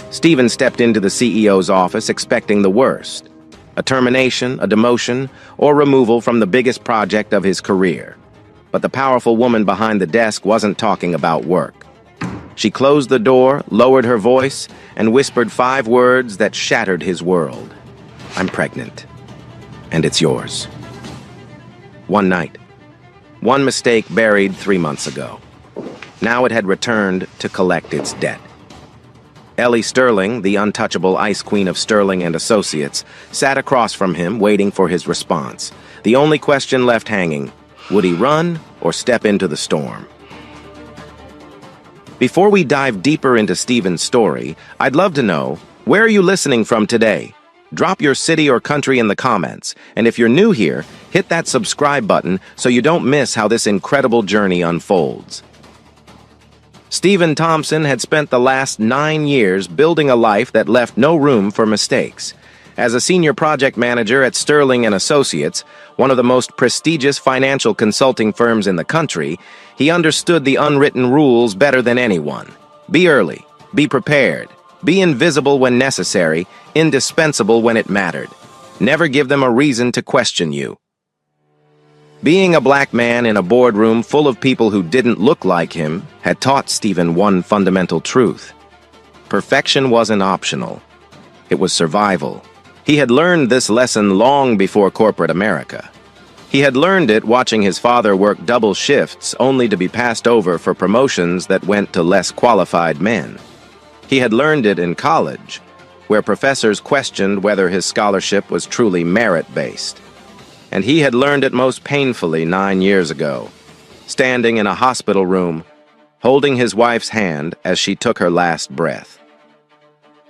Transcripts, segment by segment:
Stephen stepped into the CEO's office expecting the worst: a termination, a demotion, or removal from the biggest project of his career. But the powerful woman behind the desk wasn't talking about work. She closed the door, lowered her voice, and whispered 5 words that shattered his world. "I'm pregnant, and it's yours." One night. One mistake buried 3 months ago. Now it had returned to collect its debt. Ellie Sterling, the untouchable ice queen of Sterling and Associates, sat across from him waiting for his response. The only question left hanging: would he run or step into the storm? Before we dive deeper into Stephen's story, I'd love to know, where are you listening from today? Drop your city or country in the comments, and if you're new here, hit that subscribe button so you don't miss how this incredible journey unfolds. Stephen Thompson had spent the last 9 years building a life that left no room for mistakes. As a senior project manager at Sterling and Associates, one of the most prestigious financial consulting firms in the country, he understood the unwritten rules better than anyone. Be early, be prepared, be invisible when necessary, indispensable when it mattered. Never give them a reason to question you. Being a black man in a boardroom full of people who didn't look like him had taught Stephen one fundamental truth: perfection wasn't optional. It was survival. He had learned this lesson long before corporate America. He had learned it watching his father work double shifts only to be passed over for promotions that went to less qualified men. He had learned it in college, where professors questioned whether his scholarship was truly merit-based. And he had learned it most painfully 9 years ago, standing in a hospital room, holding his wife's hand as she took her last breath.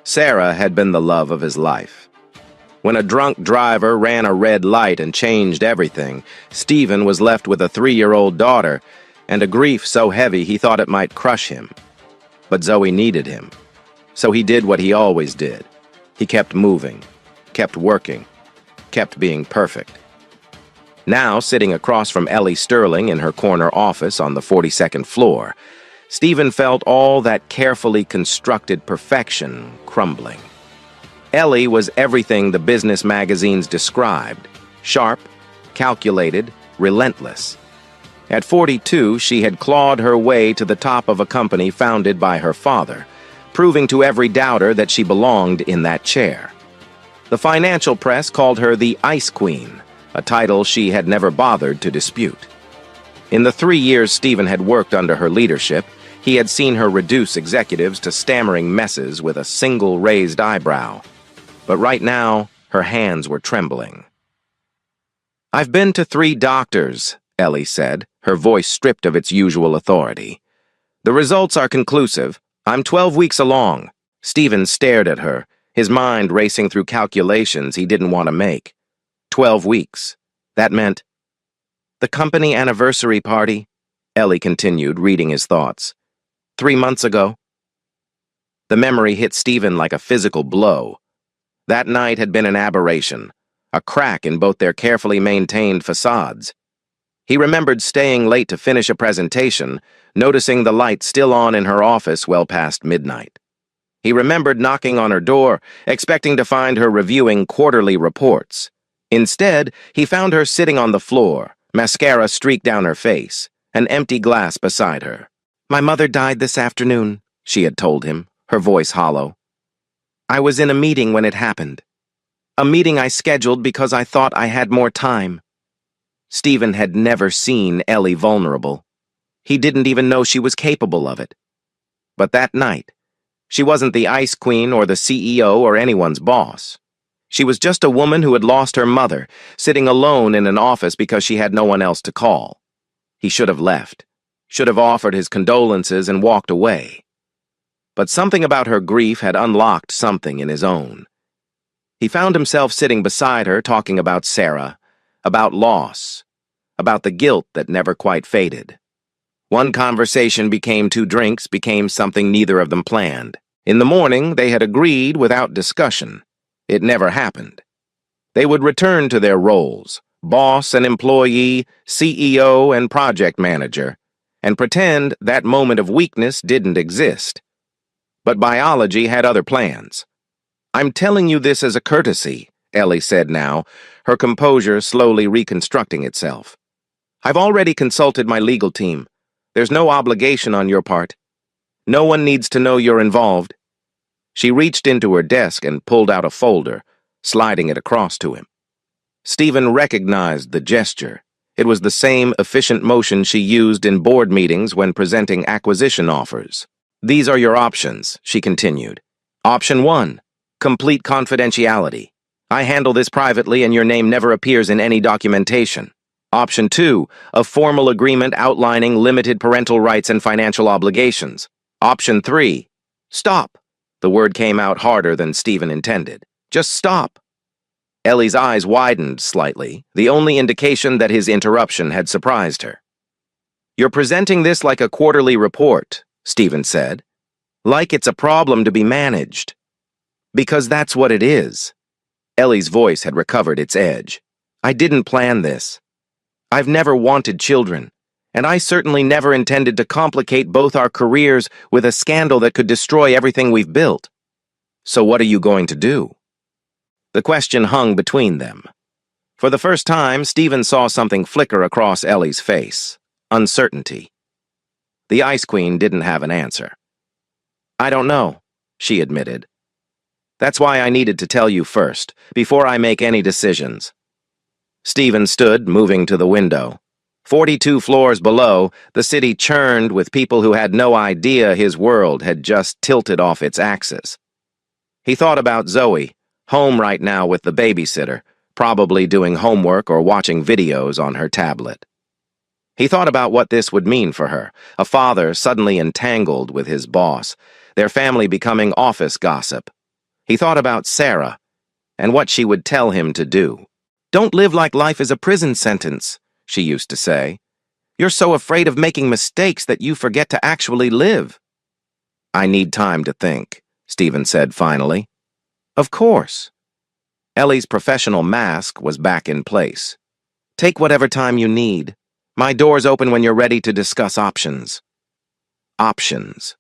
Sarah had been the love of his life. When a drunk driver ran a red light and changed everything, Stephen was left with a 3-year-old daughter and a grief so heavy he thought it might crush him. But Zoe needed him, so he did what he always did. He kept moving, kept working, kept being perfect. Now, sitting across from Ellie Sterling in her corner office on the 42nd floor, Stephen felt all that carefully constructed perfection crumbling. Ellie was everything the business magazines described: sharp, calculated, relentless. At 42, she had clawed her way to the top of a company founded by her father, proving to every doubter that she belonged in that chair. The financial press called her the Ice Queen, a title she had never bothered to dispute. In the 3 years Stephen had worked under her leadership, he had seen her reduce executives to stammering messes with a single raised eyebrow. But right now, her hands were trembling. "I've been to 3 doctors," Ellie said, her voice stripped of its usual authority. "The results are conclusive. I'm 12 weeks along." Stephen stared at her, his mind racing through calculations he didn't want to make. 12 weeks. That meant... "The company anniversary party," Ellie continued, reading his thoughts. 3 months ago. The memory hit Stephen like a physical blow. That night had been an aberration, a crack in both their carefully maintained facades. He remembered staying late to finish a presentation, noticing the light still on in her office well past midnight. He remembered knocking on her door, expecting to find her reviewing quarterly reports. Instead, he found her sitting on the floor, mascara streaked down her face, an empty glass beside her. "My mother died this afternoon," she had told him, her voice hollow. "I was in a meeting when it happened. A meeting I scheduled because I thought I had more time." Stephen had never seen Ellie vulnerable. He didn't even know she was capable of it. But that night, she wasn't the Ice Queen or the CEO or anyone's boss. She was just a woman who had lost her mother, sitting alone in an office because she had no one else to call. He should have left, should have offered his condolences and walked away. But something about her grief had unlocked something in his own. He found himself sitting beside her talking about Sarah, about loss, about the guilt that never quite faded. One conversation became 2 drinks, became something neither of them planned. In the morning, they had agreed without discussion. It never happened. They would return to their roles, boss and employee, CEO and project manager, and pretend that moment of weakness didn't exist. But biology had other plans. "I'm telling you this as a courtesy," Ellie said now, her composure slowly reconstructing itself. "I've already consulted my legal team. There's no obligation on your part. No one needs to know you're involved." She reached into her desk and pulled out a folder, sliding it across to him. Stephen recognized the gesture. It was the same efficient motion she used in board meetings when presenting acquisition offers. "These are your options," she continued. "Option 1, complete confidentiality. I handle this privately and your name never appears in any documentation. Option 2, a formal agreement outlining limited parental rights and financial obligations. Option 3, stop." The word came out harder than Stephen intended. "Just stop." Ellie's eyes widened slightly, the only indication that his interruption had surprised her. "You're presenting this like a quarterly report," Stephen said. "Like it's a problem to be managed." "Because that's what it is." Ellie's voice had recovered its edge. "I didn't plan this. I've never wanted children, and I certainly never intended to complicate both our careers with a scandal that could destroy everything we've built. So what are you going to do?" The question hung between them. For the first time, Stephen saw something flicker across Ellie's face. Uncertainty. The Ice Queen didn't have an answer. "I don't know," she admitted. "That's why I needed to tell you first, before I make any decisions." Stephen stood, moving to the window. 42 floors below, the city churned with people who had no idea his world had just tilted off its axis. He thought about Zoe, home right now with the babysitter, probably doing homework or watching videos on her tablet. He thought about what this would mean for her, a father suddenly entangled with his boss, their family becoming office gossip. He thought about Sarah, and what she would tell him to do. "Don't live like life is a prison sentence," she used to say. "You're so afraid of making mistakes that you forget to actually live." "I need time to think," Stephen said finally. "Of course." Ellie's professional mask was back in place. "Take whatever time you need. My door's open when you're ready to discuss options." Options.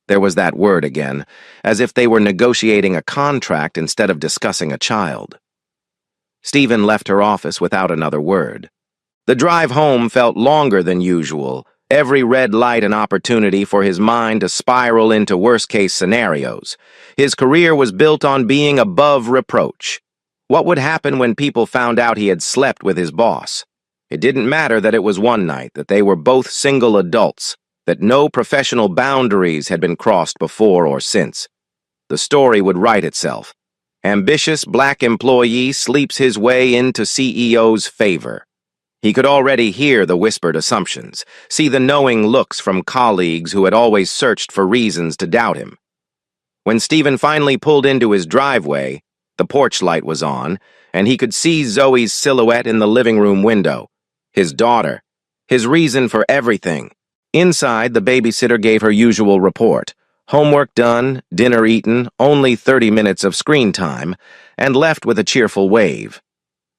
There was that word again, as if they were negotiating a contract instead of discussing a child. Stephen left her office without another word. The drive home felt longer than usual, every red light an opportunity for his mind to spiral into worst-case scenarios. His career was built on being above reproach. What would happen when people found out he had slept with his boss? It didn't matter that it was one night, that they were both single adults, that no professional boundaries had been crossed before or since. The story would write itself. Ambitious black employee sleeps his way into CEO's favor. He could already hear the whispered assumptions, see the knowing looks from colleagues who had always searched for reasons to doubt him. When Stephen finally pulled into his driveway, the porch light was on, and he could see Zoe's silhouette in the living room window. His daughter. His reason for everything. Inside, the babysitter gave her usual report. Homework done, dinner eaten, only 30 minutes of screen time, and left with a cheerful wave.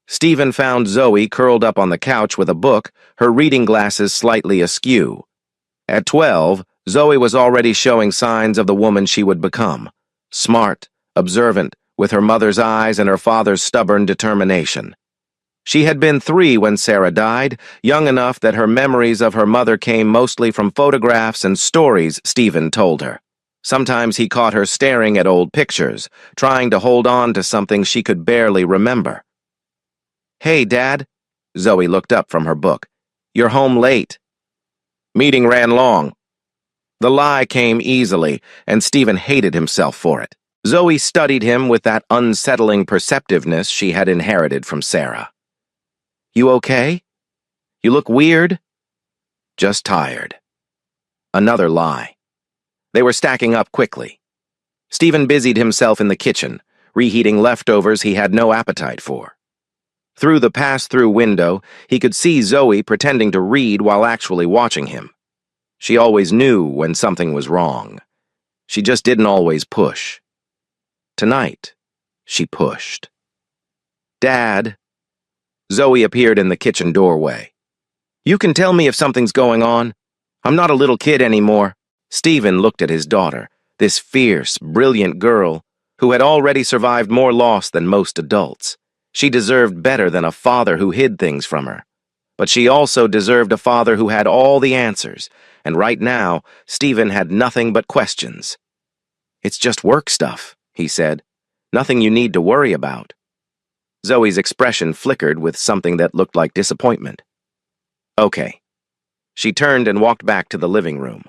Stephen found Zoe curled up on the couch with a book, her reading glasses slightly askew. At 12, Zoe was already showing signs of the woman she would become. Smart, observant, with her mother's eyes and her father's stubborn determination. She had been 3 when Sarah died, young enough that her memories of her mother came mostly from photographs and stories Stephen told her. Sometimes he caught her staring at old pictures, trying to hold on to something she could barely remember. "Hey, Dad." Zoe looked up from her book. "You're home late." "Meeting ran long." The lie came easily, and Stephen hated himself for it. Zoe studied him with that unsettling perceptiveness she had inherited from Sarah. "You okay? You look weird." "Just tired." Another lie. They were stacking up quickly. Stephen busied himself in the kitchen, reheating leftovers he had no appetite for. Through the pass-through window, he could see Zoe pretending to read while actually watching him. She always knew when something was wrong. She just didn't always push. Tonight, she pushed. "Dad." Zoe appeared in the kitchen doorway. "You can tell me if something's going on. I'm not a little kid anymore." Stephen looked at his daughter, This fierce, brilliant girl, who had already survived more loss than most adults. She deserved better than a father who hid things from her. But she also deserved a father who had all the answers, and right now, Stephen had nothing but questions. "It's just work stuff," he said. "Nothing you need to worry about." Zoe's expression flickered with something that looked like disappointment. "Okay." She turned and walked back to the living room.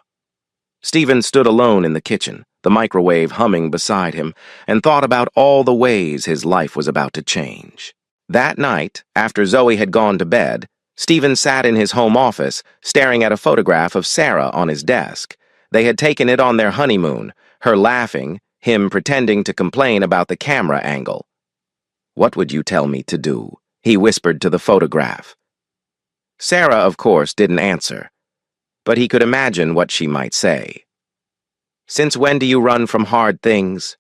Stephen stood alone in the kitchen, the microwave humming beside him, and thought about all the ways his life was about to change. That night, after Zoe had gone to bed, Stephen sat in his home office, staring at a photograph of Sarah on his desk. They had taken it on their honeymoon, her laughing, him pretending to complain about the camera angle. "What would you tell me to do?" he whispered to the photograph. Sarah, of course, didn't answer, but he could imagine what she might say. "Since when do you run from hard things?"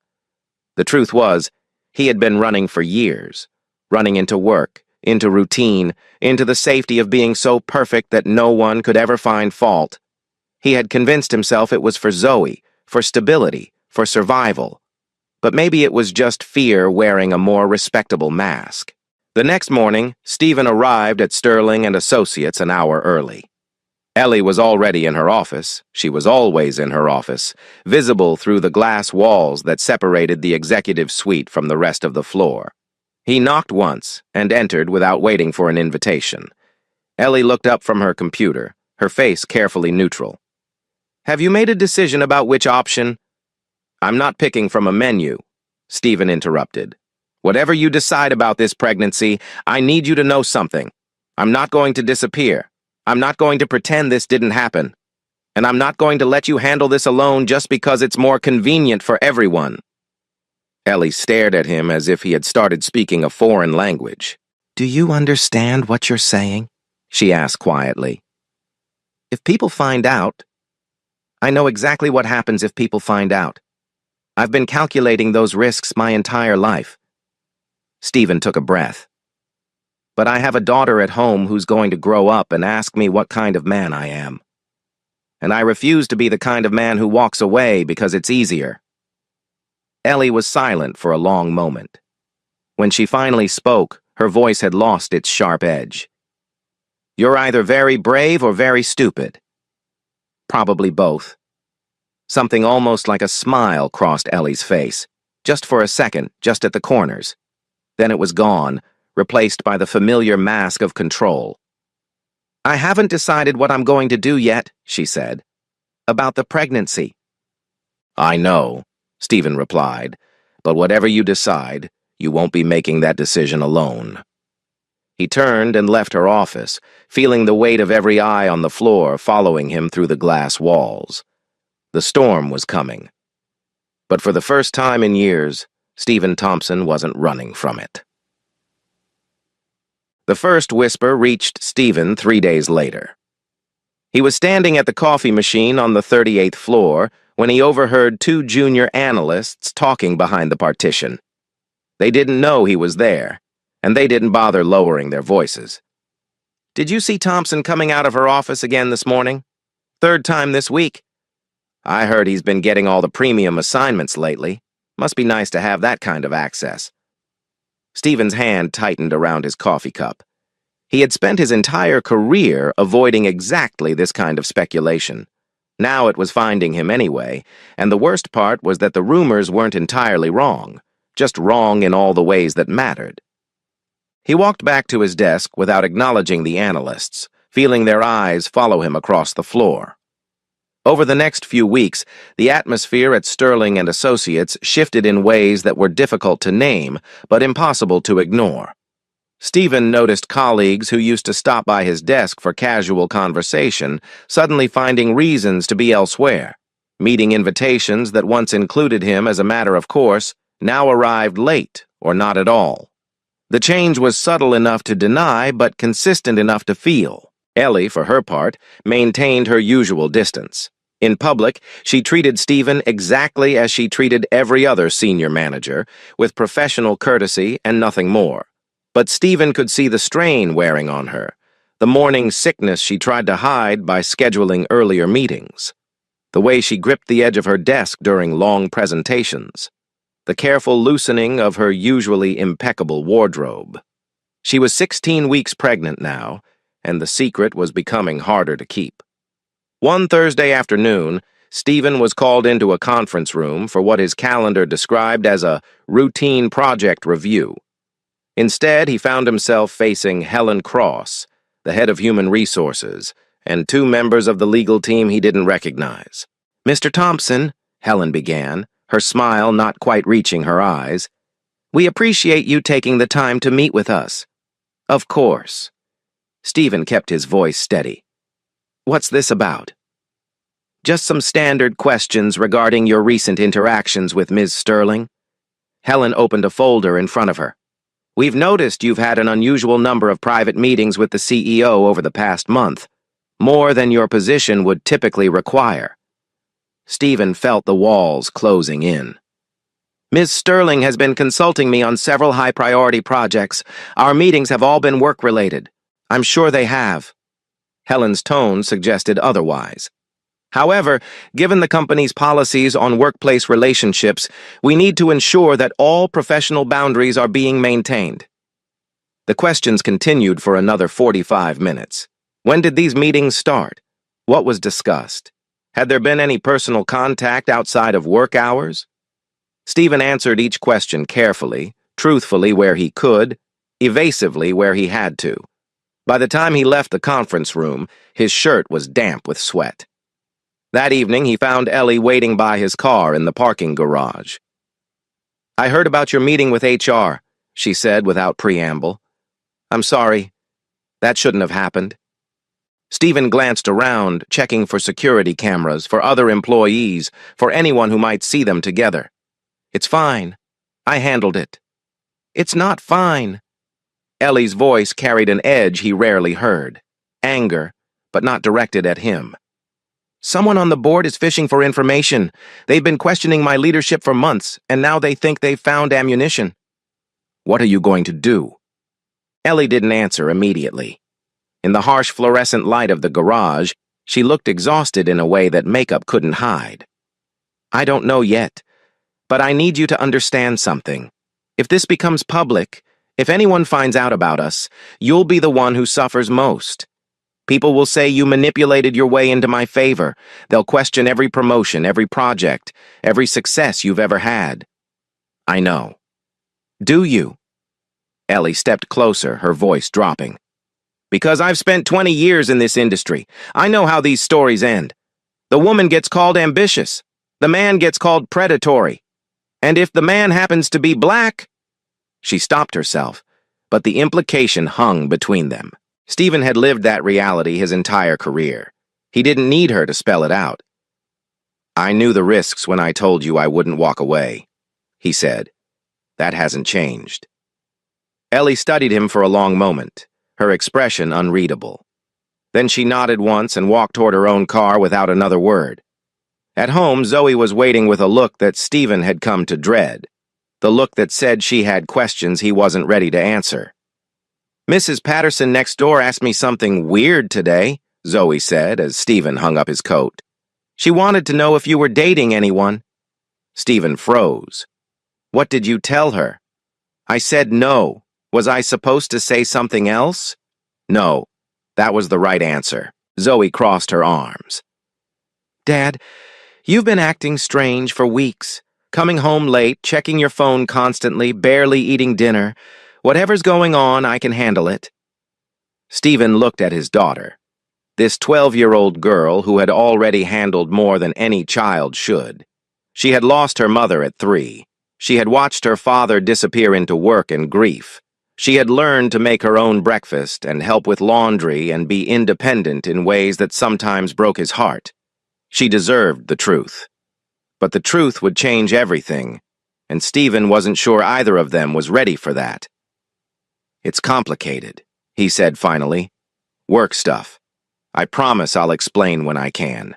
The truth was, he had been running for years, running into work, into routine, into the safety of being so perfect that no one could ever find fault. He had convinced himself it was for Zoe, for stability, for survival. But maybe it was just fear wearing a more respectable mask. The next morning, Stephen arrived at Sterling and Associates an hour early. Ellie was already in her office. She was always in her office, visible through the glass walls that separated the executive suite from the rest of the floor. He knocked once and entered without waiting for an invitation. Ellie looked up from her computer, her face carefully neutral. "Have you made a decision about which option?" "I'm not picking from a menu," Stephen interrupted. "Whatever you decide about this pregnancy, I need you to know something. I'm not going to disappear. I'm not going to pretend this didn't happen. And I'm not going to let you handle this alone just because it's more convenient for everyone." Ellie stared at him as if he had started speaking a foreign language. "Do you understand what you're saying?" she asked quietly. "If people find out..." "I know exactly what happens if people find out. I've been calculating those risks my entire life." Stephen took a breath. "But I have a daughter at home who's going to grow up and ask me what kind of man I am. And I refuse to be the kind of man who walks away because it's easier." Ellie was silent for a long moment. When she finally spoke, her voice had lost its sharp edge. "You're either very brave or very stupid." "Probably both." Something almost like a smile crossed Ellie's face, just for a second, just at the corners. Then it was gone, replaced by the familiar mask of control. "I haven't decided what I'm going to do yet," she said. "About the pregnancy." "I know," Stephen replied, "but whatever you decide, you won't be making that decision alone." He turned and left her office, feeling the weight of every eye on the floor following him through the glass walls. The storm was coming. But for the first time in years, Stephen Thompson wasn't running from it. The first whisper reached Stephen 3 days later. He was standing at the coffee machine on the 38th floor when he overheard 2 junior analysts talking behind the partition. They didn't know he was there, and they didn't bother lowering their voices. "Did you see Thompson coming out of her office again this morning? 3rd time this week. I heard he's been getting all the premium assignments lately. Must be nice to have that kind of access." Stephen's hand tightened around his coffee cup. He had spent his entire career avoiding exactly this kind of speculation. Now it was finding him anyway, and the worst part was that the rumors weren't entirely wrong, just wrong in all the ways that mattered. He walked back to his desk without acknowledging the analysts, feeling their eyes follow him across the floor. Over the next few weeks, the atmosphere at Sterling and Associates shifted in ways that were difficult to name, but impossible to ignore. Stephen noticed colleagues who used to stop by his desk for casual conversation suddenly finding reasons to be elsewhere. Meeting invitations that once included him as a matter of course now arrived late or not at all. The change was subtle enough to deny, but consistent enough to feel. Ellie, for her part, maintained her usual distance. In public, she treated Stephen exactly as she treated every other senior manager, with professional courtesy and nothing more. But Stephen could see the strain wearing on her, the morning sickness she tried to hide by scheduling earlier meetings. the way she gripped the edge of her desk during long presentations, the careful loosening of her usually impeccable wardrobe. She was 16 weeks pregnant now, and the secret was becoming harder to keep. One Thursday afternoon, Stephen was called into a conference room for what his calendar described as a routine project review. Instead, he found himself facing Helen Cross, the head of human resources, and two members of the legal team he didn't recognize. "Mr. Thompson," Helen began, her smile not quite reaching her eyes, "we appreciate you taking the time to meet with us." "Of course." Stephen kept his voice steady. "What's this about?" "Just some standard questions regarding your recent interactions with Ms. Sterling." Helen opened a folder in front of her. "We've noticed you've had an unusual number of private meetings with the CEO over the past month, more than your position would typically require." Stephen felt the walls closing in. "Ms. Sterling has been consulting me on several high-priority projects. Our meetings have all been work-related." "I'm sure they have." Helen's tone suggested otherwise. "However, given the company's policies on workplace relationships, we need to ensure that all professional boundaries are being maintained." The questions continued for another 45 minutes. When did these meetings start? What was discussed? Had there been any personal contact outside of work hours? Stephen answered each question carefully, truthfully where he could, evasively where he had to. By the time he left the conference room, his shirt was damp with sweat. That evening, he found Ellie waiting by his car in the parking garage. "I heard about your meeting with HR," she said without preamble. "I'm sorry. That shouldn't have happened." Stephen glanced around, checking for security cameras, for other employees, for anyone who might see them together. "It's fine. I handled it." "It's not fine." Ellie's voice carried an edge he rarely heard. Anger, but not directed at him. "Someone on the board is fishing for information. They've been questioning my leadership for months, and now they think they've found ammunition." "What are you going to do?" Ellie didn't answer immediately. In the harsh fluorescent light of the garage, she looked exhausted in a way that makeup couldn't hide. "I don't know yet, but I need you to understand something. If this becomes public, if anyone finds out about us, you'll be the one who suffers most. People will say you manipulated your way into my favor. They'll question every promotion, every project, every success you've ever had." "I know." "Do you?" Ellie stepped closer, her voice dropping. "Because I've spent 20 years in this industry. I know how these stories end. The woman gets called ambitious. The man gets called predatory. And if the man happens to be black—" She stopped herself, but the implication hung between them. Stephen had lived that reality his entire career. He didn't need her to spell it out. "I knew the risks when I told you I wouldn't walk away," he said. "That hasn't changed." Ellie studied him for a long moment, her expression unreadable. Then she nodded once and walked toward her own car without another word. At home, Zoe was waiting with a look that Stephen had come to dread, the look that said she had questions he wasn't ready to answer. "Mrs. Patterson next door asked me something weird today," Zoe said as Stephen hung up his coat. "She wanted to know if you were dating anyone." Stephen froze. "What did you tell her?" "I said no. Was I supposed to say something else?" "No. That was the right answer." Zoe crossed her arms. "Dad, you've been acting strange for weeks. Coming home late, checking your phone constantly, barely eating dinner. Whatever's going on, I can handle it." Stephen looked at his daughter, this 12-year-old girl who had already handled more than any child should. She had lost her mother at 3. She had watched her father disappear into work and grief. She had learned to make her own breakfast and help with laundry and be independent in ways that sometimes broke his heart. She deserved the truth. But the truth would change everything, and Stephen wasn't sure either of them was ready for that. "It's complicated," he said finally. "Work stuff. I promise I'll explain when I can."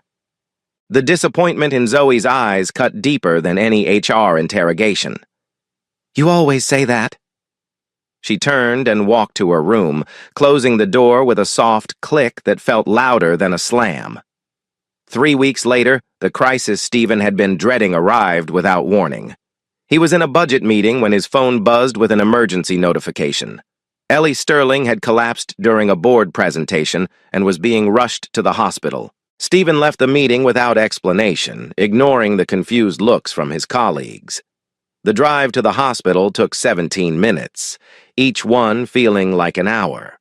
The disappointment in Zoe's eyes cut deeper than any HR interrogation. "You always say that." She turned and walked to her room, closing the door with a soft click that felt louder than a slam. 3 weeks later, the crisis Stephen had been dreading arrived without warning. He was in a budget meeting when his phone buzzed with an emergency notification. Ellie Sterling had collapsed during a board presentation and was being rushed to the hospital. Stephen left the meeting without explanation, ignoring the confused looks from his colleagues. The drive to the hospital took 17 minutes, each one feeling like an hour.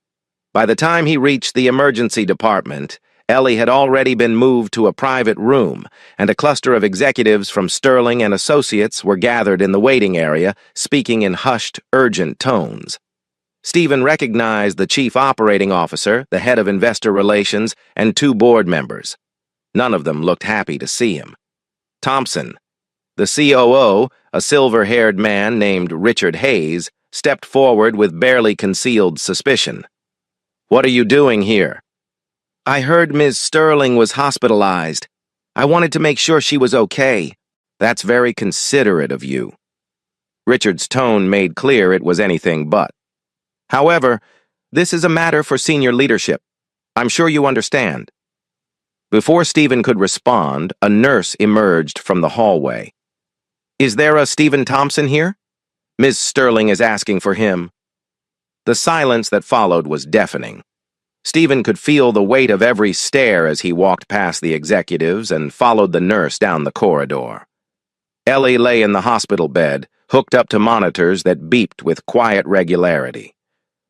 By the time he reached the emergency department, Ellie had already been moved to a private room, and a cluster of executives from Sterling and Associates were gathered in the waiting area, speaking in hushed, urgent tones. Stephen recognized the chief operating officer, the head of investor relations, and 2 board members. None of them looked happy to see him. Thompson, the COO, a silver-haired man named Richard Hayes, stepped forward with barely concealed suspicion. "What are you doing here?" "I heard Ms. Sterling was hospitalized. I wanted to make sure she was okay." "That's very considerate of you." Richard's tone made clear it was anything but. "However, this is a matter for senior leadership. I'm sure you understand." Before Stephen could respond, a nurse emerged from the hallway. "Is there a Stephen Thompson here? Ms. Sterling is asking for him." The silence that followed was deafening. Stephen could feel the weight of every stare as he walked past the executives and followed the nurse down the corridor. Ellie lay in the hospital bed, hooked up to monitors that beeped with quiet regularity.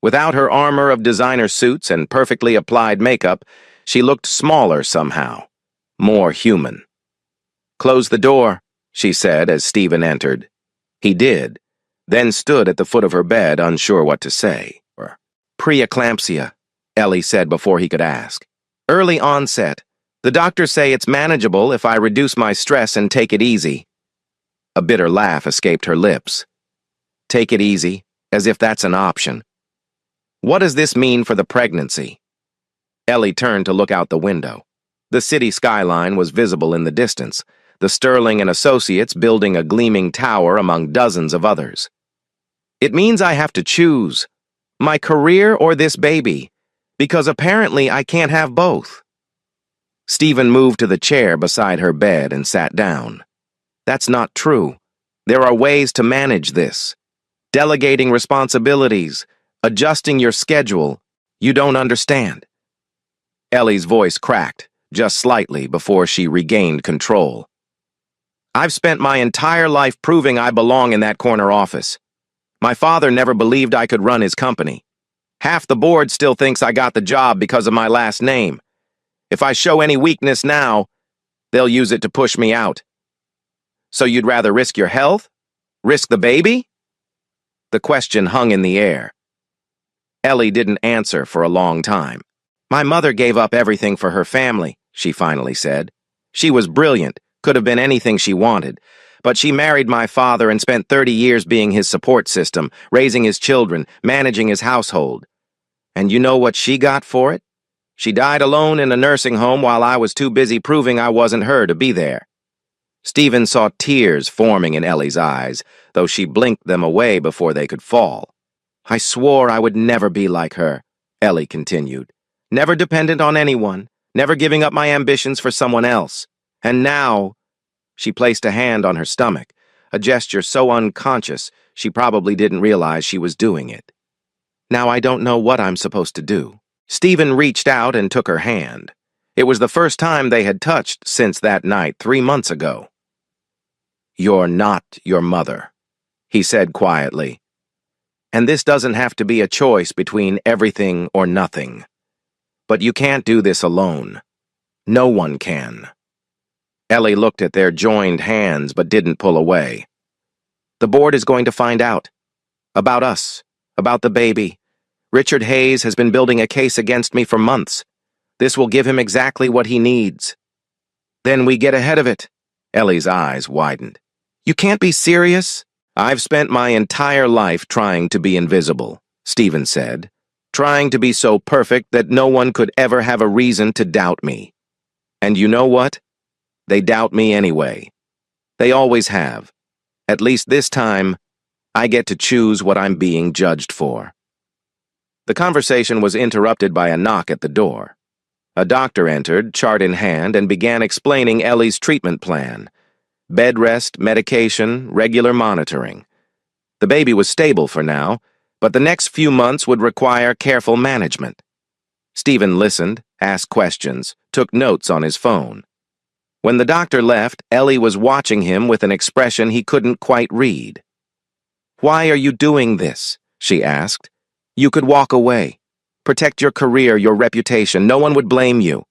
Without her armor of designer suits and perfectly applied makeup, she looked smaller somehow, more human. "Close the door," she said as Stephen entered. He did, then stood at the foot of her bed, unsure what to say. "Preeclampsia," Ellie said before he could ask. "Early onset. The doctors say it's manageable if I reduce my stress and take it easy." A bitter laugh escaped her lips. "Take it easy, as if that's an option. What does this mean for the pregnancy?" Ellie turned to look out the window. The city skyline was visible in the distance, the Sterling and Associates building a gleaming tower among dozens of others. "It means I have to choose. My career or this baby. Because apparently I can't have both." Stephen moved to the chair beside her bed and sat down. "That's not true. There are ways to manage this. Delegating responsibilities, adjusting your schedule. You don't understand." Ellie's voice cracked, just slightly before she regained control. "I've spent my entire life proving I belong in that corner office. My father never believed I could run his company. Half the board still thinks I got the job because of my last name. If I show any weakness now, they'll use it to push me out. So you'd rather risk your health? Risk the baby?" The question hung in the air. Ellie didn't answer for a long time. "My mother gave up everything for her family," she finally said. "She was brilliant, could have been anything she wanted. But she married my father and spent 30 years being his support system, raising his children, managing his household. And you know what she got for it? She died alone in a nursing home while I was too busy proving I wasn't her to be there." Stephen saw tears forming in Ellie's eyes, though she blinked them away before they could fall. "I swore I would never be like her," Ellie continued. "Never dependent on anyone, never giving up my ambitions for someone else. And now—" She placed a hand on her stomach, a gesture so unconscious she probably didn't realize she was doing it. "Now I don't know what I'm supposed to do." Stephen reached out and took her hand. It was the first time they had touched since that night 3 months ago. "You're not your mother," he said quietly. "And this doesn't have to be a choice between everything or nothing. But you can't do this alone. No one can." Ellie looked at their joined hands but didn't pull away. "The board is going to find out. About us. About the baby. Richard Hayes has been building a case against me for months. This will give him exactly what he needs." "Then we get ahead of it." Ellie's eyes widened. "You can't be serious?" "I've spent my entire life trying to be invisible," Stephen said. "Trying to be so perfect that no one could ever have a reason to doubt me. And you know what? They doubt me anyway. They always have. At least this time, I get to choose what I'm being judged for." The conversation was interrupted by a knock at the door. A doctor entered, chart in hand, and began explaining Ellie's treatment plan. Bed rest, medication, regular monitoring. The baby was stable for now, but the next few months would require careful management. Stephen listened, asked questions, took notes on his phone. When the doctor left, Ellie was watching him with an expression he couldn't quite read. "Why are you doing this?" she asked. "You could walk away. Protect your career, your reputation. No one would blame you."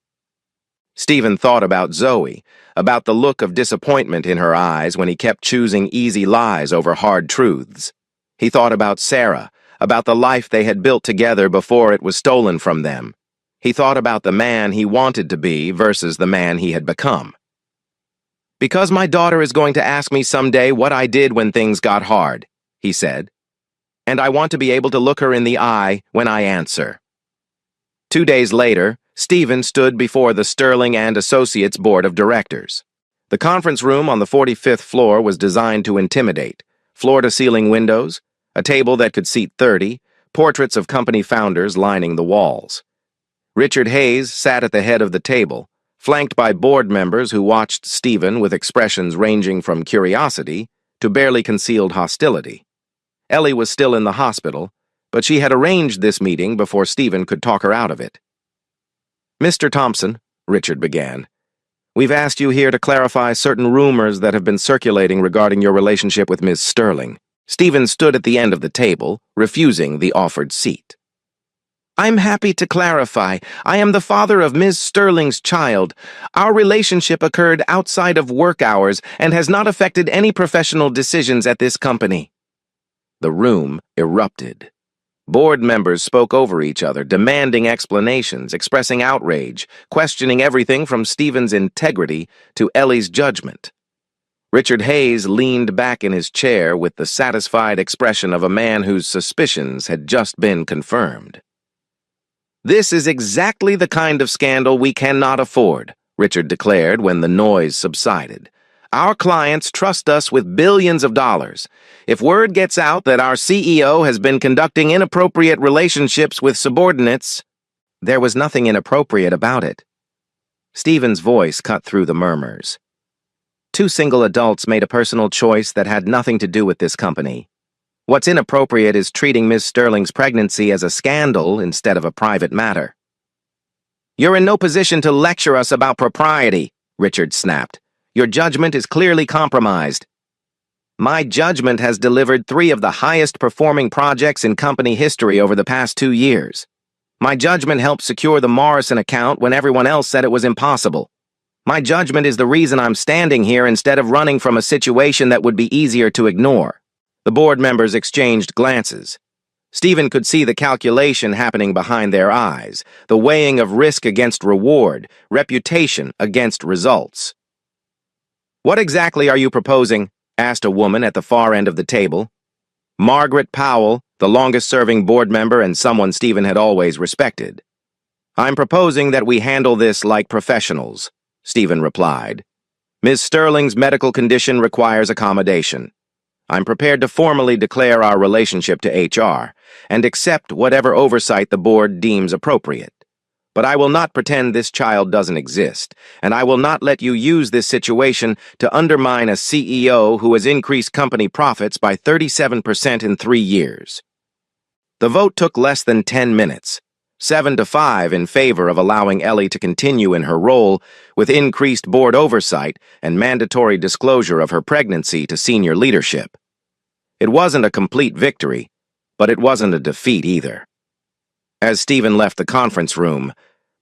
Stephen thought about Zoe, about the look of disappointment in her eyes when he kept choosing easy lies over hard truths. He thought about Sarah, about the life they had built together before it was stolen from them. He thought about the man he wanted to be versus the man he had become. "Because my daughter is going to ask me someday what I did when things got hard," he said. "And I want to be able to look her in the eye when I answer." 2 days later, Stephen stood before the Sterling and Associates Board of Directors. The conference room on the 45th floor was designed to intimidate. Floor-to-ceiling windows, a table that could seat 30, portraits of company founders lining the walls. Richard Hayes sat at the head of the table, flanked by board members who watched Stephen with expressions ranging from curiosity to barely concealed hostility. Ellie was still in the hospital, but she had arranged this meeting before Stephen could talk her out of it. "Mr. Thompson," Richard began, "we've asked you here to clarify certain rumors that have been circulating regarding your relationship with Ms. Sterling." Stephen stood at the end of the table, refusing the offered seat. "I'm happy to clarify. I am the father of Ms. Sterling's child. Our relationship occurred outside of work hours and has not affected any professional decisions at this company." The room erupted. Board members spoke over each other, demanding explanations, expressing outrage, questioning everything from Stephen's integrity to Ellie's judgment. Richard Hayes leaned back in his chair with the satisfied expression of a man whose suspicions had just been confirmed. "This is exactly the kind of scandal we cannot afford," Richard declared when the noise subsided. "Our clients trust us with billions of dollars. If word gets out that our CEO has been conducting inappropriate relationships with subordinates..." There was nothing inappropriate about it. Stephen's voice cut through the murmurs. "Two single adults made a personal choice that had nothing to do with this company. What's inappropriate is treating Ms. Sterling's pregnancy as a scandal instead of a private matter." "You're in no position to lecture us about propriety," Richard snapped. "Your judgment is clearly compromised." "My judgment has delivered 3 of the highest-performing projects in company history over the past 2 years. My judgment helped secure the Morrison account when everyone else said it was impossible. My judgment is the reason I'm standing here instead of running from a situation that would be easier to ignore." The board members exchanged glances. Stephen could see the calculation happening behind their eyes, the weighing of risk against reward, reputation against results. "What exactly are you proposing?" asked a woman at the far end of the table. Margaret Powell, the longest-serving board member and someone Stephen had always respected. "I'm proposing that we handle this like professionals," Stephen replied. "Ms. Sterling's medical condition requires accommodation. I'm prepared to formally declare our relationship to HR and accept whatever oversight the board deems appropriate. But I will not pretend this child doesn't exist, and I will not let you use this situation to undermine a CEO who has increased company profits by 37% in 3 years." The vote took less than 10 minutes, 7-5 in favor of allowing Ellie to continue in her role with increased board oversight and mandatory disclosure of her pregnancy to senior leadership. It wasn't a complete victory, but it wasn't a defeat either. As Stephen left the conference room,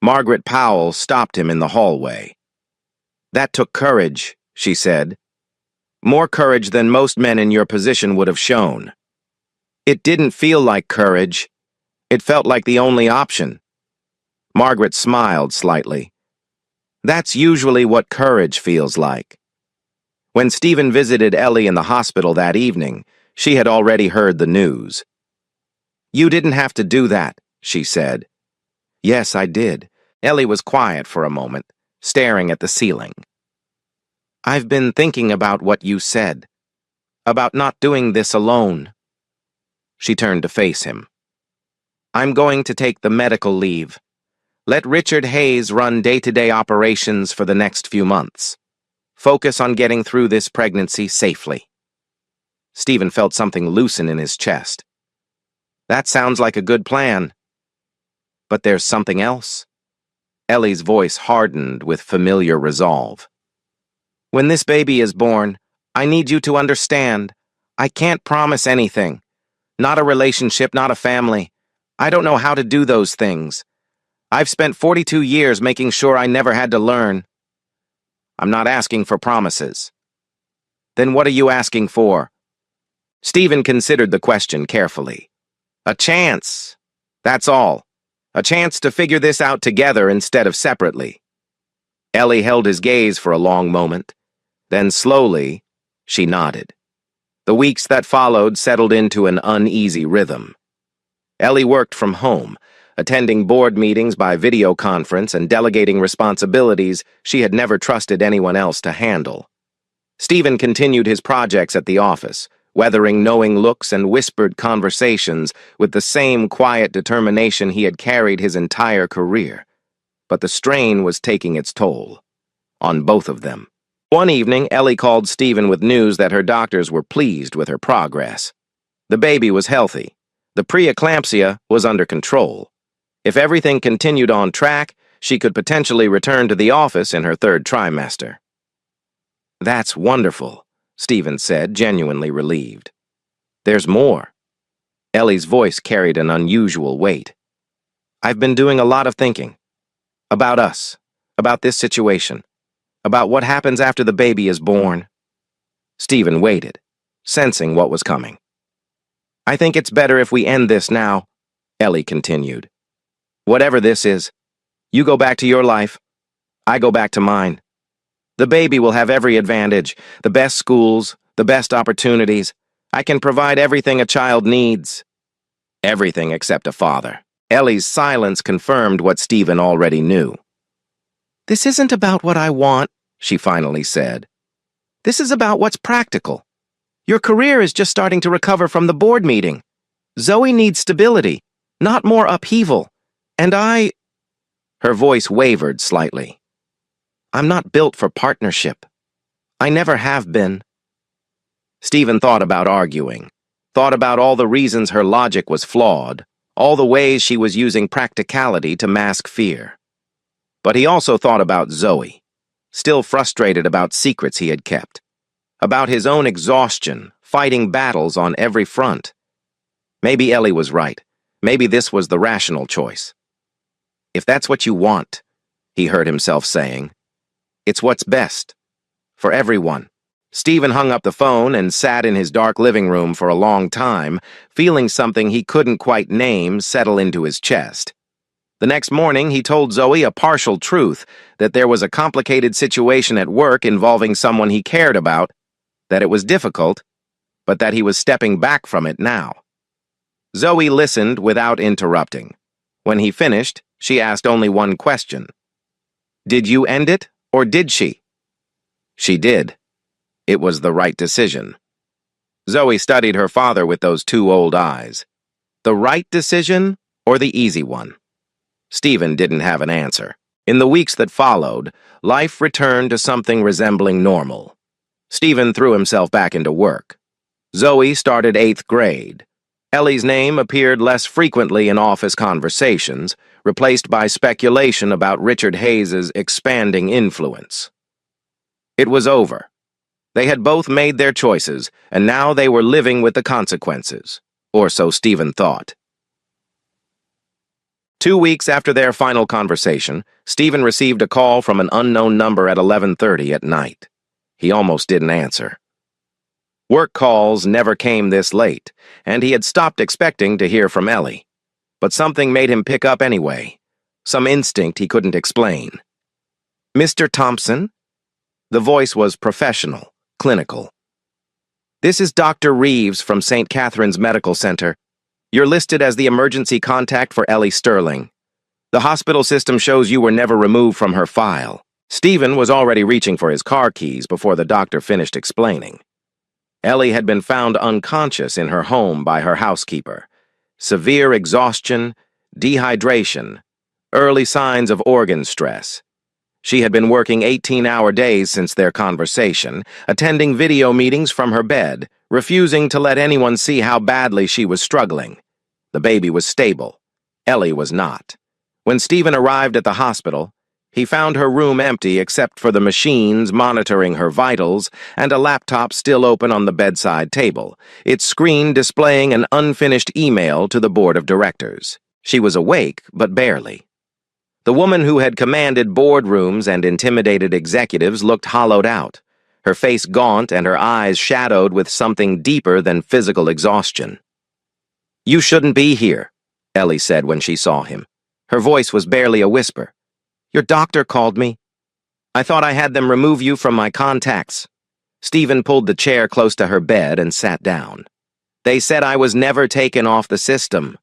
Margaret Powell stopped him in the hallway. "That took courage," she said. "More courage than most men in your position would have shown." "It didn't feel like courage. It felt like the only option." Margaret smiled slightly. "That's usually what courage feels like." When Stephen visited Ellie in the hospital that evening, she had already heard the news. "You didn't have to do that," she said. "Yes, I did." Ellie was quiet for a moment, staring at the ceiling. "I've been thinking about what you said, about not doing this alone." She turned to face him. "I'm going to take the medical leave. Let Richard Hayes run day-to-day operations for the next few months. Focus on getting through this pregnancy safely. Stephen felt something loosen in his chest. That sounds like a good plan. But there's something else. Ellie's voice hardened with familiar resolve. When this baby is born, I need you to understand. I can't promise anything. Not a relationship, not a family. I don't know how to do those things. I've spent 42 years making sure I never had to learn. I'm not asking for promises. Then what are you asking for? Stephen considered the question carefully. A chance. That's all. A chance to figure this out together instead of separately. Ellie held his gaze for a long moment. Then slowly, she nodded. The weeks that followed settled into an uneasy rhythm. Ellie worked from home, attending board meetings by video conference and delegating responsibilities she had never trusted anyone else to handle. Stephen continued his projects at the office, weathering knowing looks and whispered conversations with the same quiet determination he had carried his entire career. But the strain was taking its toll. On both of them. One evening, Ellie called Stephen with news that her doctors were pleased with her progress. The baby was healthy. The preeclampsia was under control. If everything continued on track, she could potentially return to the office in her third trimester. That's wonderful, Stephen said, genuinely relieved. There's more. Ellie's voice carried an unusual weight. I've been doing a lot of thinking. About us. About this situation. About what happens after the baby is born. Stephen waited, sensing what was coming. I think it's better if we end this now, Ellie continued. Whatever this is, you go back to your life. I go back to mine. The baby will have every advantage, the best schools, the best opportunities. I can provide everything a child needs. Everything except a father. Ellie's silence confirmed what Stephen already knew. This isn't about what I want, she finally said. This is about what's practical. Your career is just starting to recover from the board meeting. Zoe needs stability, not more upheaval. And Her voice wavered slightly. I'm not built for partnership. I never have been. Stephen thought about arguing, thought about all the reasons her logic was flawed, all the ways she was using practicality to mask fear. But he also thought about Zoe, still frustrated about secrets he had kept, about his own exhaustion, fighting battles on every front. Maybe Ellie was right. Maybe this was the rational choice. If that's what you want, he heard himself saying, it's what's best. For everyone. Stephen hung up the phone and sat in his dark living room for a long time, feeling something he couldn't quite name settle into his chest. The next morning, he told Zoe a partial truth, that there was a complicated situation at work involving someone he cared about, that it was difficult, but that he was stepping back from it now. Zoe listened without interrupting. When he finished, she asked only one question. Did you end it, or did she? She did. It was the right decision. Zoe studied her father with those two old eyes. The right decision, or the easy one? Stephen didn't have an answer. In the weeks that followed, life returned to something resembling normal. Stephen threw himself back into work. Zoe started 8th grade. Ellie's name appeared less frequently in office conversations, replaced by speculation about Richard Hayes's expanding influence. It was over. They had both made their choices, and now they were living with the consequences, or so Stephen thought. 2 weeks after their final conversation, Stephen received a call from an unknown number at 11:30 at night. He almost didn't answer. Work calls never came this late, and he had stopped expecting to hear from Ellie. But something made him pick up anyway. Some instinct he couldn't explain. Mr. Thompson? The voice was professional, clinical. This is Dr. Reeves from St. Catherine's Medical Center. You're listed as the emergency contact for Ellie Sterling. The hospital system shows you were never removed from her file. Stephen was already reaching for his car keys before the doctor finished explaining. Ellie had been found unconscious in her home by her housekeeper. Severe exhaustion, dehydration, early signs of organ stress. She had been working 18-hour days since their conversation, attending video meetings from her bed, refusing to let anyone see how badly she was struggling. The baby was stable. Ellie was not. When Stephen arrived at the hospital, he found her room empty except for the machines monitoring her vitals and a laptop still open on the bedside table, its screen displaying an unfinished email to the board of directors. She was awake, but barely. The woman who had commanded boardrooms and intimidated executives looked hollowed out, her face gaunt and her eyes shadowed with something deeper than physical exhaustion. "You shouldn't be here," Ellie said when she saw him. Her voice was barely a whisper. "Your doctor called me. I thought I had them remove you from my contacts." Stephen pulled the chair close to her bed and sat down. "They said I was never taken off the system."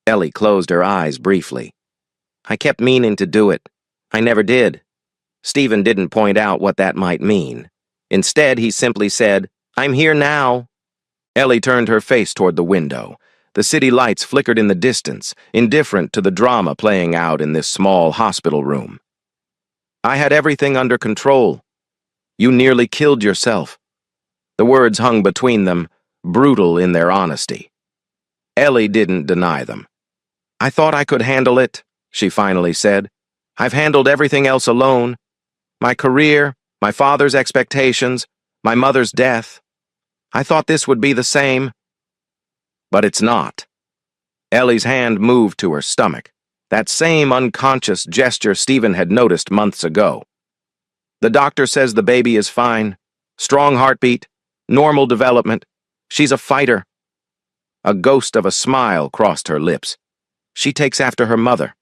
Ellie closed her eyes briefly. "I kept meaning to do it. I never did." Stephen didn't point out what that might mean. Instead, he simply said, "I'm here now." Ellie turned her face toward the window. The city lights flickered in the distance, indifferent to the drama playing out in this small hospital room. "I had everything under control. You nearly killed yourself." The words hung between them, brutal in their honesty. Ellie didn't deny them. "I thought I could handle it," she finally said. "I've handled everything else alone. My career, my father's expectations, my mother's death. I thought this would be the same. But it's not." Ellie's hand moved to her stomach, that same unconscious gesture Stephen had noticed months ago. "The doctor says the baby is fine. Strong heartbeat, normal development. She's a fighter." A ghost of a smile crossed her lips. "She takes after her mother."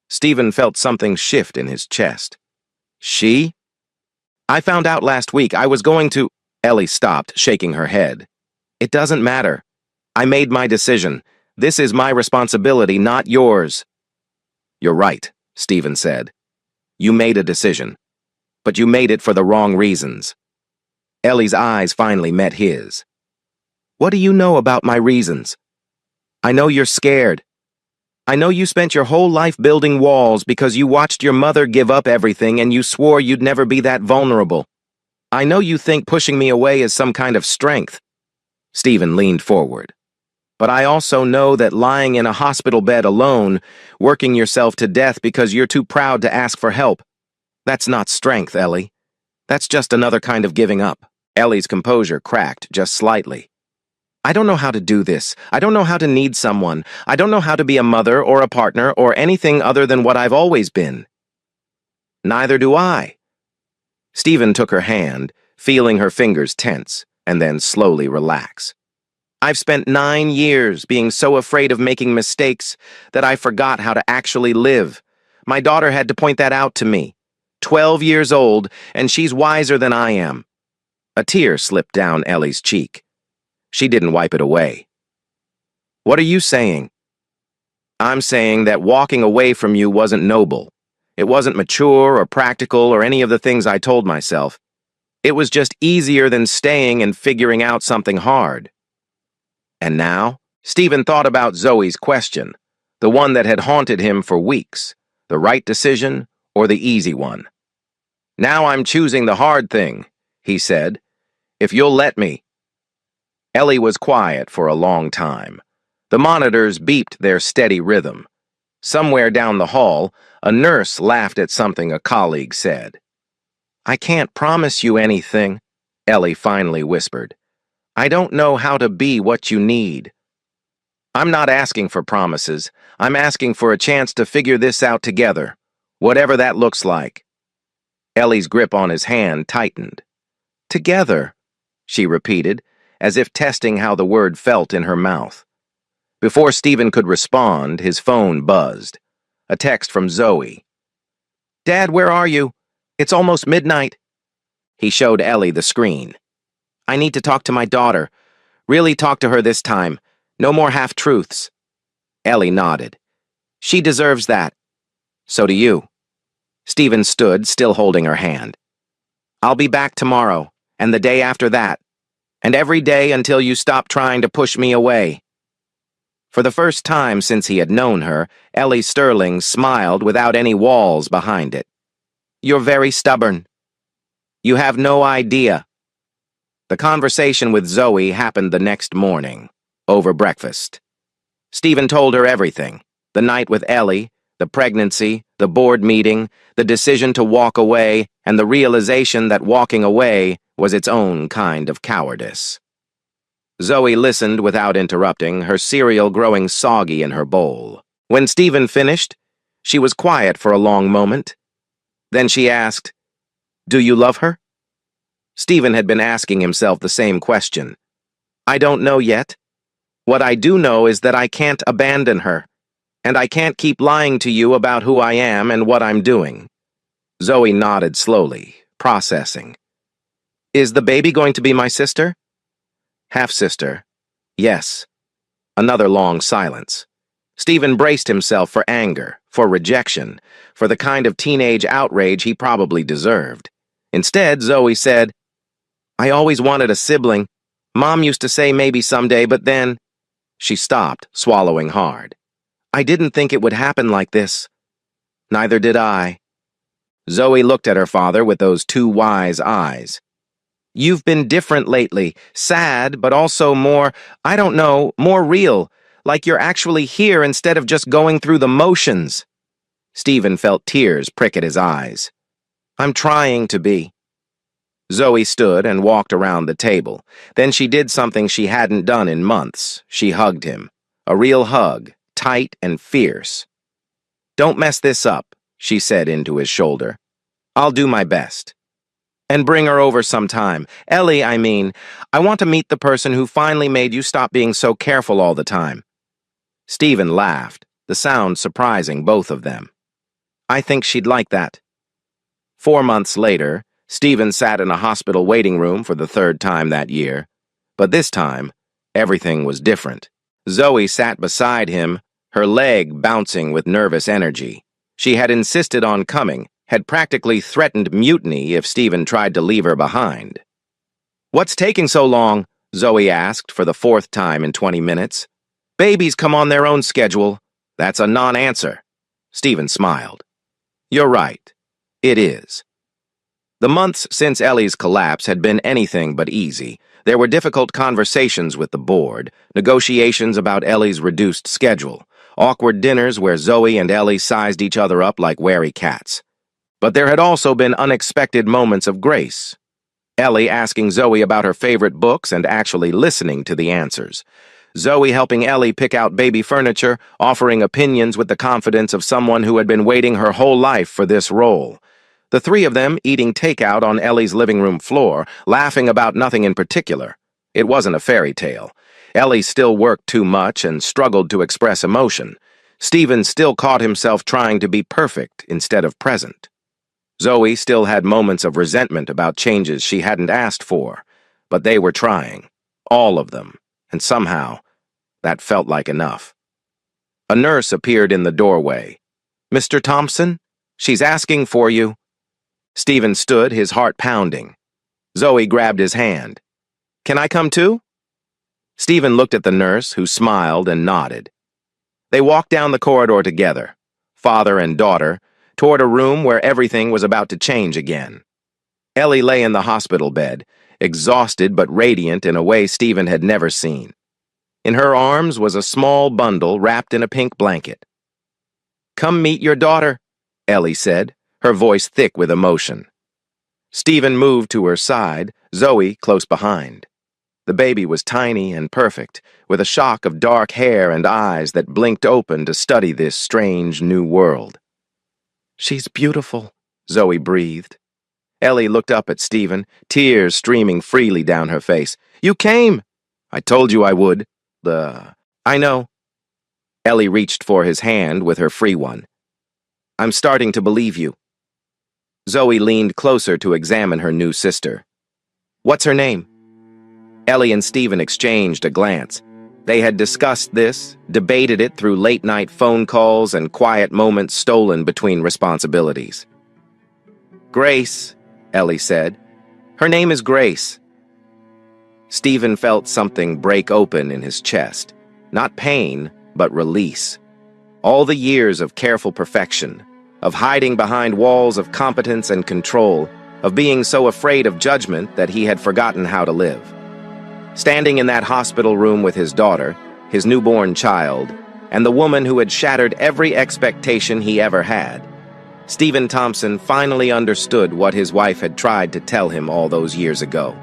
Stephen felt something shift in his chest. "She? I found out last week I was going to—" Ellie stopped, shaking her head. "It doesn't matter. I made my decision. This is my responsibility, not yours." "You're right," Stephen said. "You made a decision. But you made it for the wrong reasons." Ellie's eyes finally met his. "What do you know about my reasons? I know you're scared. I know you spent your whole life building walls because you watched your mother give up everything and you swore you'd never be that vulnerable. I know you think pushing me away is some kind of strength." Stephen leaned forward. "But I also know that lying in a hospital bed alone, working yourself to death because you're too proud to ask for help, that's not strength, Ellie. That's just another kind of giving up." Ellie's composure cracked just slightly. "I don't know how to do this. I don't know how to need someone. I don't know how to be a mother or a partner or anything other than what I've always been." "Neither do I." Stephen took her hand, feeling her fingers tense, and then slowly relax. "I've spent 9 years being so afraid of making mistakes that I forgot how to actually live. My daughter had to point that out to me. 12 years old, and she's wiser than I am." A tear slipped down Ellie's cheek. She didn't wipe it away. "What are you saying?" "I'm saying that walking away from you wasn't noble. It wasn't mature or practical or any of the things I told myself. It was just easier than staying and figuring out something hard." And now, Stephen thought about Zoe's question, the one that had haunted him for weeks, the right decision or the easy one. "Now I'm choosing the hard thing," he said, "if you'll let me." Ellie was quiet for a long time. The monitors beeped their steady rhythm. Somewhere down the hall, a nurse laughed at something a colleague said. "I can't promise you anything," Ellie finally whispered. "I don't know how to be what you need." "I'm not asking for promises. I'm asking for a chance to figure this out together, whatever that looks like." Ellie's grip on his hand tightened. "Together," she repeated, as if testing how the word felt in her mouth. Before Stephen could respond, his phone buzzed. A text from Zoe. "Dad, where are you? It's almost midnight." He showed Ellie the screen. "I need to talk to my daughter. Really talk to her this time. No more half-truths." Ellie nodded. "She deserves that. So do you." Stephen stood, still holding her hand. "I'll be back tomorrow, and the day after that, and every day until you stop trying to push me away." For the first time since he had known her, Ellie Sterling smiled without any walls behind it. "You're very stubborn. You have no idea." The conversation with Zoe happened the next morning, over breakfast. Stephen told her everything: the night with Ellie, the pregnancy, the board meeting, the decision to walk away, and the realization that walking away was its own kind of cowardice. Zoe listened without interrupting, her cereal growing soggy in her bowl. When Stephen finished, she was quiet for a long moment. Then she asked, "Do you love her?" Stephen had been asking himself the same question. "I don't know yet. What I do know is that I can't abandon her, and I can't keep lying to you about who I am and what I'm doing." Zoe nodded slowly, processing. "Is the baby going to be my sister?" "Half-sister. Yes." Another long silence. Stephen braced himself for anger, for rejection, for the kind of teenage outrage he probably deserved. Instead, Zoe said, "I always wanted a sibling. Mom used to say maybe someday, but then—" She stopped, swallowing hard. "I didn't think it would happen like this." "Neither did I." Zoe looked at her father with those two wise eyes. "You've been different lately, sad, but also more, I don't know, more real, like you're actually here instead of just going through the motions." Stephen felt tears prick at his eyes. "I'm trying to be." Zoe stood and walked around the table. Then she did something she hadn't done in months. She hugged him. A real hug, tight and fierce. "Don't mess this up," she said into his shoulder. "I'll do my best. And bring her over sometime. Ellie, I mean. I want to meet the person who finally made you stop being so careful all the time." Stephen laughed, the sound surprising both of them. "I think she'd like that." 4 months later, Stephen sat in a hospital waiting room for the third time that year. But this time, everything was different. Zoe sat beside him, her leg bouncing with nervous energy. She had insisted on coming, had practically threatened mutiny if Stephen tried to leave her behind. "What's taking so long?" Zoe asked for the 4th time in 20 minutes. "Babies come on their own schedule." "That's a non-answer." Stephen smiled. "You're right. It is." The months since Ellie's collapse had been anything but easy. There were difficult conversations with the board, negotiations about Ellie's reduced schedule, awkward dinners where Zoe and Ellie sized each other up like wary cats. But there had also been unexpected moments of grace. Ellie asking Zoe about her favorite books and actually listening to the answers. Zoe helping Ellie pick out baby furniture, offering opinions with the confidence of someone who had been waiting her whole life for this role. The three of them eating takeout on Ellie's living room floor, laughing about nothing in particular. It wasn't a fairy tale. Ellie still worked too much and struggled to express emotion. Stephen still caught himself trying to be perfect instead of present. Zoe still had moments of resentment about changes she hadn't asked for, but they were trying, all of them, and somehow, that felt like enough. A nurse appeared in the doorway. "Mr. Thompson? She's asking for you." Stephen stood, his heart pounding. Zoe grabbed his hand. "Can I come too?" Stephen looked at the nurse, who smiled and nodded. They walked down the corridor together, father and daughter, toward a room where everything was about to change again. Ellie lay in the hospital bed, exhausted but radiant in a way Stephen had never seen. In her arms was a small bundle wrapped in a pink blanket. "Come meet your daughter," Ellie said, her voice thick with emotion. Stephen moved to her side, Zoe close behind. The baby was tiny and perfect, with a shock of dark hair and eyes that blinked open to study this strange new world. "She's beautiful," Zoe breathed. Ellie looked up at Stephen, tears streaming freely down her face. "You came!" "I told you I would." "I know." Ellie reached for his hand with her free one. "I'm starting to believe you." Zoe leaned closer to examine her new sister. "What's her name?" Ellie and Stephen exchanged a glance. They had discussed this, debated it through late-night phone calls and quiet moments stolen between responsibilities. "Grace," Ellie said. "Her name is Grace." Stephen felt something break open in his chest. Not pain, but release. All the years of careful perfection, of hiding behind walls of competence and control, of being so afraid of judgment that he had forgotten how to live. Standing in that hospital room with his daughter, his newborn child, and the woman who had shattered every expectation he ever had, Stephen Thompson finally understood what his wife had tried to tell him all those years ago.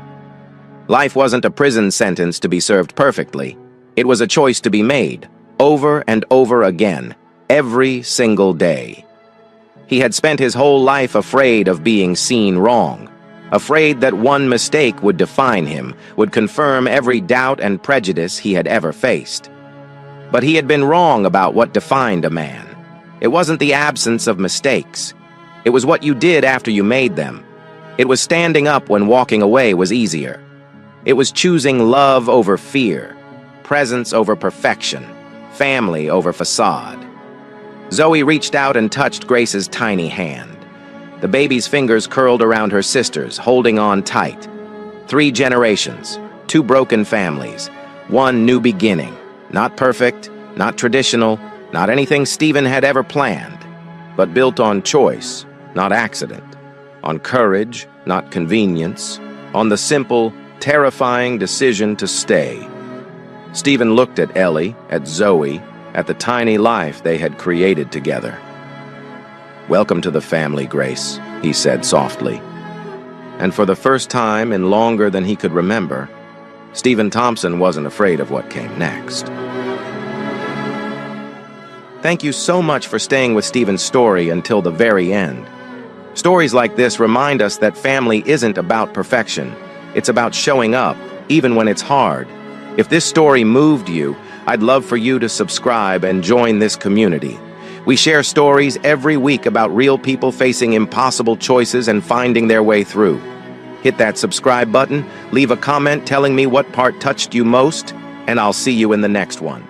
Life wasn't a prison sentence to be served perfectly. It was a choice to be made, over and over again, every single day. He had spent his whole life afraid of being seen wrong, afraid that one mistake would define him, would confirm every doubt and prejudice he had ever faced. But he had been wrong about what defined a man. It wasn't the absence of mistakes. It was what you did after you made them. It was standing up when walking away was easier. It was choosing love over fear, presence over perfection, family over facade. Zoe reached out and touched Grace's tiny hand. The baby's fingers curled around her sister's, holding on tight. 3 generations, 2 broken families, 1 new beginning. Not perfect, not traditional, not anything Stephen had ever planned, but built on choice, not accident, on courage, not convenience, on the simple, terrifying decision to stay. Stephen looked at Ellie, at Zoe, at the tiny life they had created together. "Welcome to the family, Grace," he said softly. And for the first time in longer than he could remember, Stephen Thompson wasn't afraid of what came next. Thank you so much for staying with Stephen's story until the very end. Stories like this remind us that family isn't about perfection. It's about showing up, even when it's hard. If this story moved you, I'd love for you to subscribe and join this community. We share stories every week about real people facing impossible choices and finding their way through. Hit that subscribe button, leave a comment telling me what part touched you most, and I'll see you in the next one.